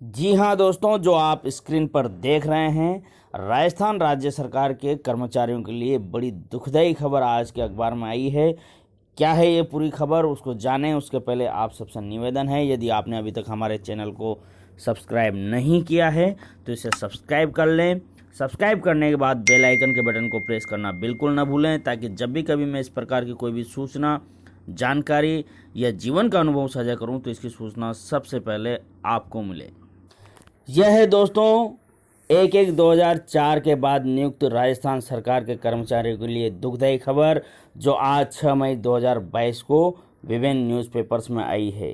जी हाँ दोस्तों, जो आप स्क्रीन पर देख रहे हैं, राजस्थान राज्य सरकार के कर्मचारियों के लिए बड़ी दुखदाई खबर आज के अखबार में आई है। क्या है ये पूरी खबर, उसको जानें उसके पहले आप सबसे निवेदन है, यदि आपने अभी तक हमारे चैनल को सब्सक्राइब नहीं किया है तो इसे सब्सक्राइब कर लें। सब्सक्राइब करने के बाद बेल आइकन के बटन को प्रेस करना बिल्कुल ना भूलें, ताकि जब भी कभी मैं इस प्रकार की कोई भी सूचना, जानकारी या जीवन का अनुभव साझा करूं तो इसकी सूचना सबसे पहले आपको मिले। यह है दोस्तों 1/1/2004 के बाद नियुक्त राजस्थान सरकार के कर्मचारियों के लिए दुखदायी खबर, जो आज 6 मई 2022 को विभिन्न न्यूज़पेपर्स में आई है।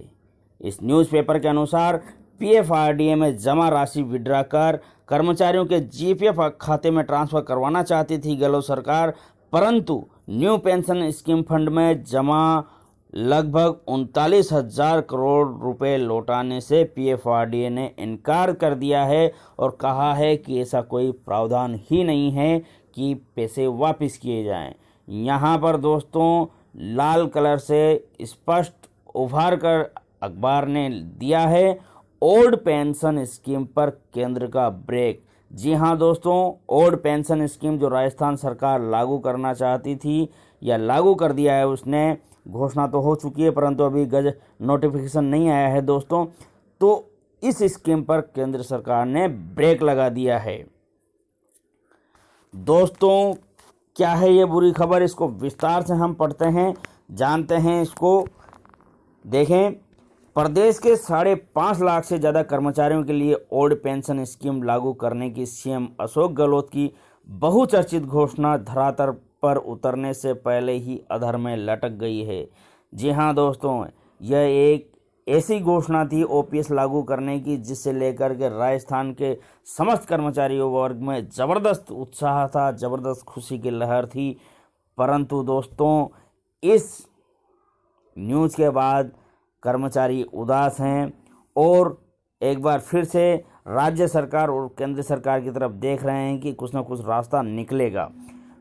इस न्यूज़पेपर के अनुसार पीएफआरडीए में जमा राशि विड्रा कर कर्मचारियों के जीपीएफ खाते में ट्रांसफर करवाना चाहती थी गहलोत सरकार, परंतु न्यू पेंशन स्कीम फंड में जमा लगभग 39,000 करोड़ रुपए लौटाने से पीएफआरडीए ने इनकार कर दिया है और कहा है कि ऐसा कोई प्रावधान ही नहीं है कि पैसे वापस किए जाएं। यहाँ पर दोस्तों लाल कलर से स्पष्ट उभार कर अखबार ने दिया है, ओल्ड पेंशन स्कीम पर केंद्र का ब्रेक। जी हाँ दोस्तों, ओल्ड पेंशन स्कीम जो राजस्थान सरकार लागू करना चाहती थी या लागू कर दिया है, उसने घोषणा तो हो चुकी है परंतु अभी नोटिफिकेशन नहीं आया है दोस्तों। तो इस स्कीम पर केंद्र सरकार ने ब्रेक लगा दिया है। दोस्तों क्या है ये बुरी खबर, इसको विस्तार से हम पढ़ते हैं, जानते हैं इसको। देखें, प्रदेश के 5.5 लाख से ज़्यादा कर्मचारियों के लिए ओल्ड पेंशन स्कीम लागू करने की सीएम अशोक गहलोत की बहुचर्चित घोषणा धरातल पर उतरने से पहले ही अधर में लटक गई है। जी हाँ दोस्तों, यह एक ऐसी घोषणा थी ओपीएस लागू करने की जिससे लेकर के राजस्थान के समस्त कर्मचारियों वर्ग में ज़बरदस्त उत्साह था, ज़बरदस्त खुशी की लहर थी। परंतु दोस्तों इस न्यूज़ के बाद कर्मचारी उदास हैं और एक बार फिर से राज्य सरकार और केंद्र सरकार की तरफ देख रहे हैं कि कुछ न कुछ रास्ता निकलेगा।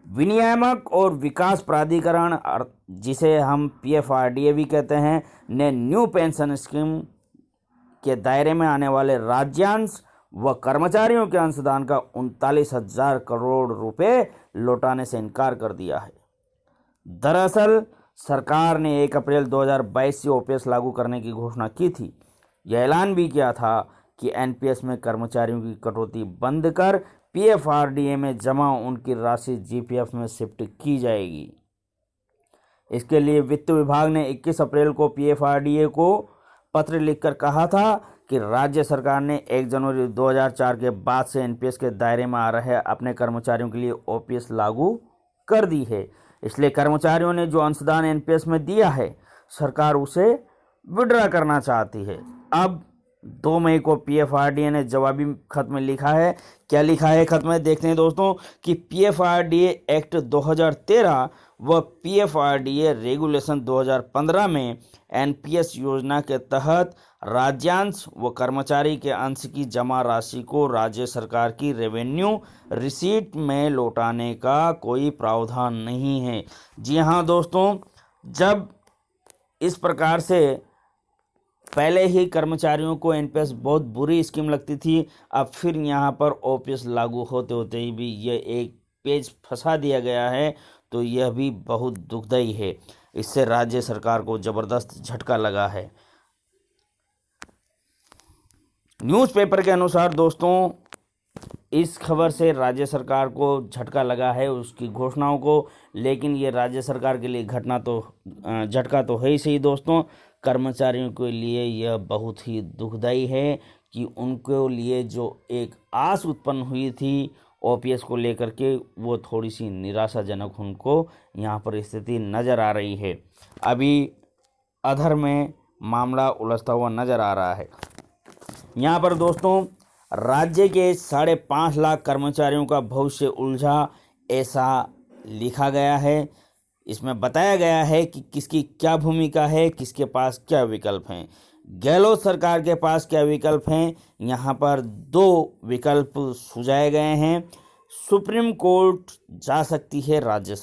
विनियामक और विकास प्राधिकरण, जिसे हम पीएफआरडीए भी कहते हैं, ने न्यू पेंशन स्कीम के दायरे में आने वाले राज्यांश व कर्मचारियों के अंशदान का 39,000 करोड़ रुपए लौटाने से इनकार कर दिया है। दरअसल सरकार ने 1 अप्रैल 2022 से ओपीएस लागू करने की घोषणा की थी। यह ऐलान भी किया था कि एनपीएस में कर्मचारियों की कटौती बंद कर पीएफआरडीए में जमा उनकी राशि जीपीएफ में शिफ्ट की जाएगी। इसके लिए वित्त विभाग ने 21 अप्रैल को पीएफआरडीए को पत्र लिखकर कहा था कि राज्य सरकार ने 1 जनवरी 2004 के बाद से एनपीएस के दायरे में आ रहे अपने कर्मचारियों के लिए ओपीएस लागू कर दी है। इसलिए कर्मचारियों ने जो अंशदान एनपीएस में दिया है, सरकार उसे विड्रा करना चाहती है। अब 2 मई को पीएफआरडीए ने जवाबी खत में लिखा है। क्या लिखा है खत में, देखते हैं दोस्तों, कि पीएफआरडीए एक्ट 2013 व पीएफआरडीए रेगुलेशन 2015 में एनपीएस योजना के तहत राज्यांश व कर्मचारी के अंश की जमा राशि को राज्य सरकार की रेवेन्यू रिसीट में लौटाने का कोई प्रावधान नहीं है। जी हाँ दोस्तों, जब इस प्रकार से पहले ही कर्मचारियों को एनपीएस बहुत बुरी स्कीम लगती थी, अब फिर यहाँ पर ओपीएस लागू होते होते ही भी यह एक पेज फंसा दिया गया है, तो यह भी बहुत दुखदाई है। इससे राज्य सरकार को ज़बरदस्त झटका लगा है। न्यूज़पेपर के अनुसार दोस्तों इस खबर से राज्य सरकार को झटका लगा है उसकी घोषणाओं को, लेकिन ये राज्य सरकार के लिए झटका तो है ही सही दोस्तों। कर्मचारियों के लिए यह बहुत ही दुखदाई है कि उनके लिए जो एक आस उत्पन्न हुई थी ओपीएस को लेकर के, वो थोड़ी सी निराशाजनक उनको यहाँ पर स्थिति नज़र आ रही है। अभी अधर में मामला उलझता हुआ नज़र आ रहा है। यहाँ पर दोस्तों राज्य के 5.5 लाख कर्मचारियों का भविष्य उलझा, ऐसा लिखा गया है। इसमें बताया गया है कि किसकी क्या भूमिका है, किसके पास क्या विकल्प हैं। गहलोत सरकार के पास क्या विकल्प हैं, यहाँ पर 2 विकल्प सुझाए गए हैं। सुप्रीम कोर्ट जा सकती है राज्य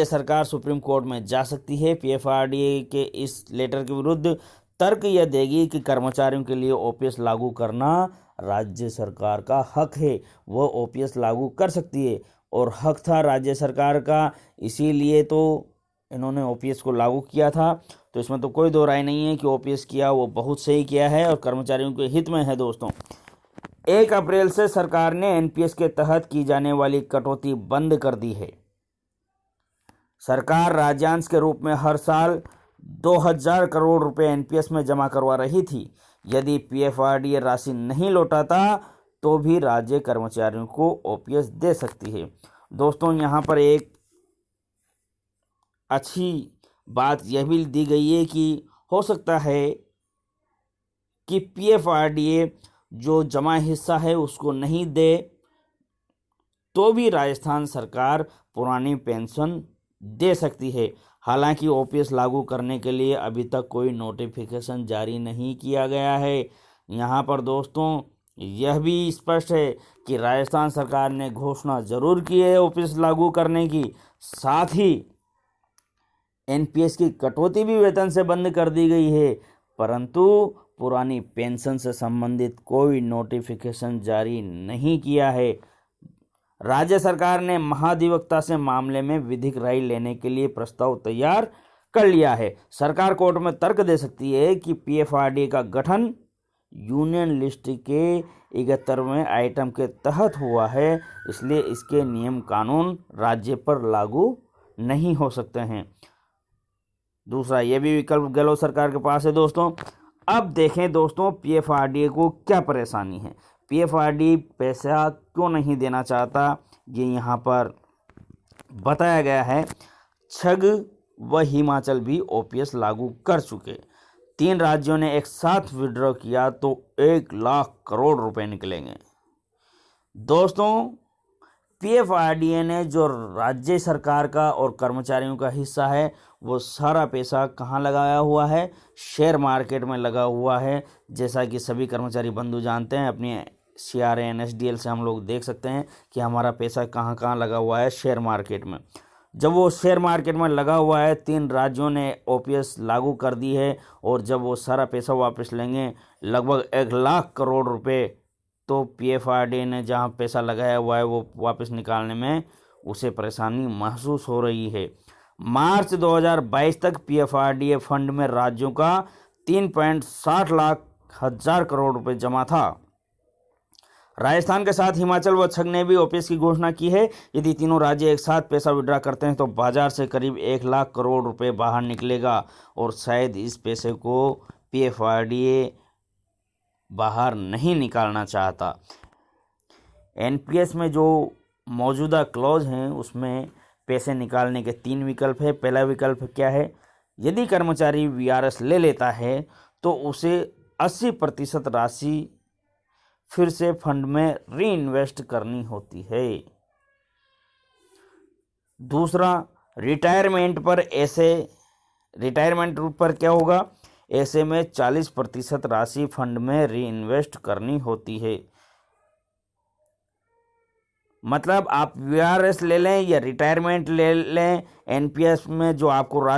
सरकार सुप्रीम कोर्ट में जा सकती है पीएफआरडीए के इस लेटर के विरुद्ध। तर्क यह देगी कि कर्मचारियों के लिए ओपीएस लागू करना राज्य सरकार का हक है, वह ओपीएस लागू कर सकती है और हक था राज्य सरकार का, इसीलिए तो इन्होंने ओपीएस को लागू किया था। तो इसमें तो कोई दो राय नहीं है कि ओपीएस किया वो बहुत सही किया है और कर्मचारियों के हित में है। दोस्तों 1 अप्रैल से सरकार ने एनपीएस के तहत की जाने वाली कटौती बंद कर दी है। सरकार राज्यांश के रूप में हर साल 2000 करोड़ रुपए एनपीएस में जमा करवा रही थी। यदि पीएफआरडीए राशि नहीं लौटाता तो भी राज्य कर्मचारियों को ओपीएस दे सकती है। दोस्तों यहाँ पर एक अच्छी बात यह भी दी गई है कि हो सकता है कि पीएफआरडीए जो जमा हिस्सा है उसको नहीं दे तो भी राजस्थान सरकार पुरानी पेंशन दे सकती है। हालांकि ओपीएस लागू करने के लिए अभी तक कोई नोटिफिकेशन जारी नहीं किया गया है। यहाँ पर दोस्तों यह भी स्पष्ट है कि राजस्थान सरकार ने घोषणा जरूर की है ओपीएस लागू करने की, साथ ही एनपीएस की कटौती भी वेतन से बंद कर दी गई है, परंतु पुरानी पेंशन से संबंधित कोई नोटिफिकेशन जारी नहीं किया है। राज्य सरकार ने महाधिवक्ता से मामले में विधिक राय लेने के लिए प्रस्ताव तैयार कर लिया है। सरकार कोर्ट में तर्क दे सकती है कि पीएफआरडीए का गठन यूनियन लिस्ट के 71वें आइटम के तहत हुआ है, इसलिए इसके नियम कानून राज्य पर लागू नहीं हो सकते हैं। दूसरा ये भी विकल्प गहलोत सरकार के पास है। दोस्तों अब देखें दोस्तों पीएफआरडीए को क्या परेशानी है, पीएफआरडीए पैसा क्यों नहीं देना चाहता, ये यहाँ पर बताया गया है। छग व हिमाचल भी ओपीएस लागू कर चुके, 3 राज्यों ने एक साथ विड्रॉ किया तो 1 लाख करोड़ रुपए निकलेंगे। दोस्तों पीएफआरडीए ने जो राज्य सरकार का और कर्मचारियों का हिस्सा है वो सारा पैसा कहाँ लगाया हुआ है, शेयर मार्केट में लगा हुआ है। जैसा कि सभी कर्मचारी बंधु जानते हैं, अपनी CRA NSDL से हम लोग देख सकते हैं कि हमारा पैसा कहाँ कहाँ लगा हुआ है शेयर मार्केट में। जब वो शेयर मार्केट में लगा हुआ है, 3 राज्यों ने ओपीएस लागू कर दी है और जब वो सारा पैसा वापस लेंगे लगभग 1 लाख करोड़ रुपए, तो पीएफआरडीए ने जहां पैसा लगाया हुआ है वो वापस निकालने में उसे परेशानी महसूस हो रही है। मार्च 2022 तक पीएफआरडीए फंड में राज्यों का 3.60 लाख हजार करोड़ रुपए जमा था। राजस्थान के साथ हिमाचल व छग ने भी ओपीएस की घोषणा की है। यदि तीनों राज्य एक साथ पैसा विड्रा करते हैं तो बाजार से करीब 1 लाख करोड़ रुपए बाहर निकलेगा और शायद इस पैसे को पीएफआरडीए बाहर नहीं निकालना चाहता। एनपीएस में जो मौजूदा क्लॉज हैं उसमें पैसे निकालने के 3 विकल्प है। पहला विकल्प क्या है, यदि कर्मचारी वीआरएस ले लेता है तो उसे 80% राशि फिर से फंड में री इन्वेस्ट करनी होती है। दूसरा रिटायरमेंट पर क्या होगा, ऐसे में 40% राशि फंड में री इन्वेस्ट करनी होती है। मतलब आप वीआरएस ले लें या रिटायरमेंट ले लें, एनपीएस में जो आपको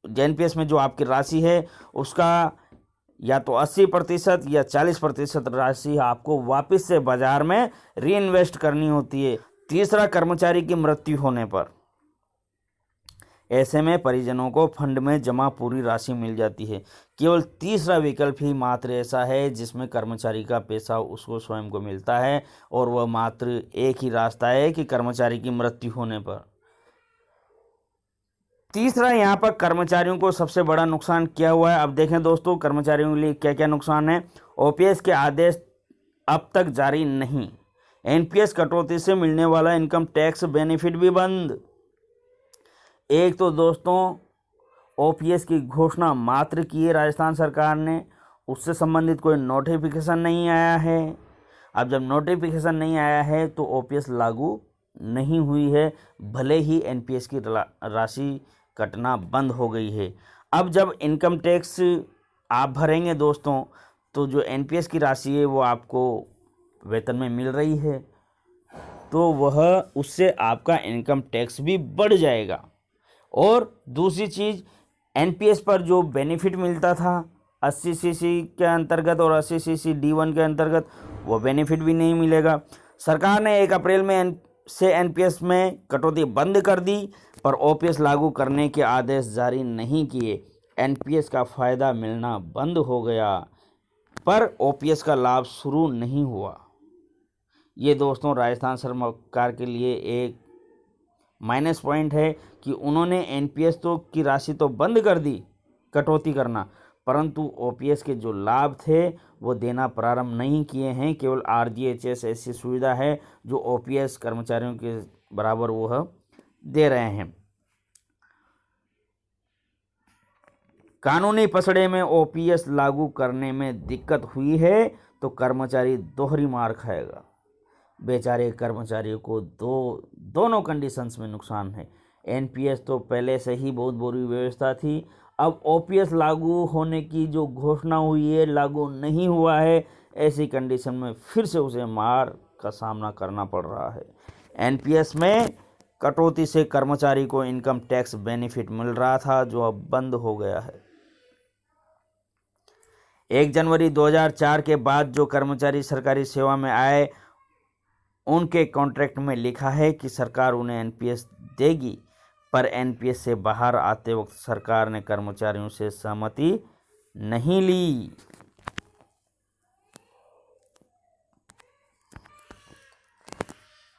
एनपीएस में जो आपकी राशि है उसका या तो 80% या 40% राशि आपको वापस से बाजार में री इन्वेस्ट करनी होती है। तीसरा, कर्मचारी की मृत्यु होने पर, ऐसे में परिजनों को फंड में जमा पूरी राशि मिल जाती है। केवल तीसरा विकल्प ही मात्र ऐसा है जिसमें कर्मचारी का पैसा उसको स्वयं को मिलता है और वह मात्र एक ही रास्ता है कि कर्मचारी की मृत्यु होने पर। तीसरा, यहाँ पर कर्मचारियों को सबसे बड़ा नुकसान क्या हुआ है। अब देखें दोस्तों कर्मचारियों के लिए क्या क्या नुकसान है। ओपीएस के आदेश अब तक जारी नहीं, एनपीएस कटौती से मिलने वाला इनकम टैक्स बेनिफिट भी बंद। एक तो दोस्तों ओपीएस की घोषणा मात्र की है राजस्थान सरकार ने, उससे संबंधित कोई नोटिफिकेशन नहीं आया है। अब जब नोटिफिकेशन नहीं आया है तो ओपीएस लागू नहीं हुई है, भले ही एनपीएस की राशि कटना बंद हो गई है। अब जब इनकम टैक्स आप भरेंगे दोस्तों तो जो एनपीएस की राशि है वो आपको वेतन में मिल रही है तो वह उससे आपका इनकम टैक्स भी बढ़ जाएगा। और दूसरी चीज़, एनपीएस पर जो बेनिफिट मिलता था 80 सीसी के अंतर्गत और 80 सीसी D1 के अंतर्गत, वो बेनिफिट भी नहीं मिलेगा। सरकार ने 1 अप्रैल में से एनपीएस में कटौती बंद कर दी, पर ओपीएस लागू करने के आदेश जारी नहीं किए। एनपीएस का फ़ायदा मिलना बंद हो गया, पर ओपीएस का लाभ शुरू नहीं हुआ। ये दोस्तों राजस्थान सरकार के लिए एक माइनस पॉइंट है कि उन्होंने एनपीएस की राशि तो बंद कर दी कटौती करना, परंतु ओपीएस के जो लाभ थे वो देना प्रारंभ नहीं किए हैं। केवल आरजीएचएस ऐसी सुविधा है जो ओपीएस कर्मचारियों के बराबर वह दे रहे हैं। कानूनी पसड़े में ओपीएस लागू करने में दिक्कत हुई है तो कर्मचारी दोहरी मार खाएगा। बेचारे कर्मचारियों को दोनों कंडीशंस में नुकसान है। एनपीएस तो पहले से ही बहुत बुरी व्यवस्था थी, अब ओपीएस लागू होने की जो घोषणा हुई है, लागू नहीं हुआ है, ऐसी कंडीशन में फिर से उसे मार का सामना करना पड़ रहा है। एनपीएस में कटौती से कर्मचारी को इनकम टैक्स बेनिफिट मिल रहा था, जो अब बंद हो गया है। 1 जनवरी 2004 के बाद जो कर्मचारी सरकारी सेवा में आए, उनके कॉन्ट्रैक्ट में लिखा है कि सरकार उन्हें एनपीएस देगी, पर एनपीएस से बाहर आते वक्त सरकार ने कर्मचारियों से सहमति नहीं ली।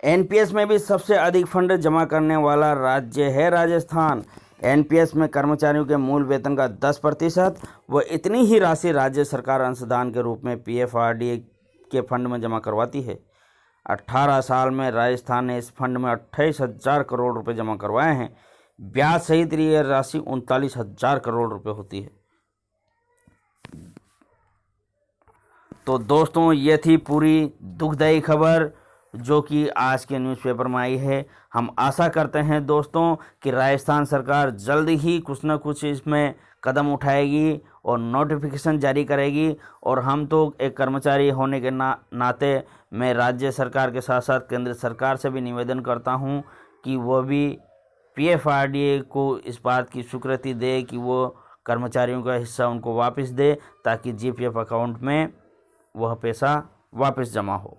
एनपीएस में भी सबसे अधिक फंड जमा करने वाला राज्य है राजस्थान। एनपीएस में कर्मचारियों के मूल वेतन का 10% व इतनी ही राशि राज्य सरकार अंशदान के रूप में पीएफआरडीए के फंड में जमा करवाती है। 18 साल में राजस्थान ने इस फंड में 28,000 करोड़ रुपए जमा करवाए हैं। ब्याज सहित यह राशि 39,000 करोड़ रुपए होती है। तो दोस्तों ये थी पूरी दुखदायी खबर जो कि आज के न्यूज़पेपर में आई है। हम आशा करते हैं दोस्तों कि राजस्थान सरकार जल्द ही कुछ न कुछ इसमें कदम उठाएगी और नोटिफिकेशन जारी करेगी। और हम तो एक कर्मचारी होने के नाते मैं राज्य सरकार के साथ साथ केंद्र सरकार से भी निवेदन करता हूं कि वह भी पीएफआरडीए को इस बात की स्वीकृति दे कि वो कर्मचारियों का हिस्सा उनको वापस दे, ताकि जीपीएफ अकाउंट में वह पैसा वापस जमा हो।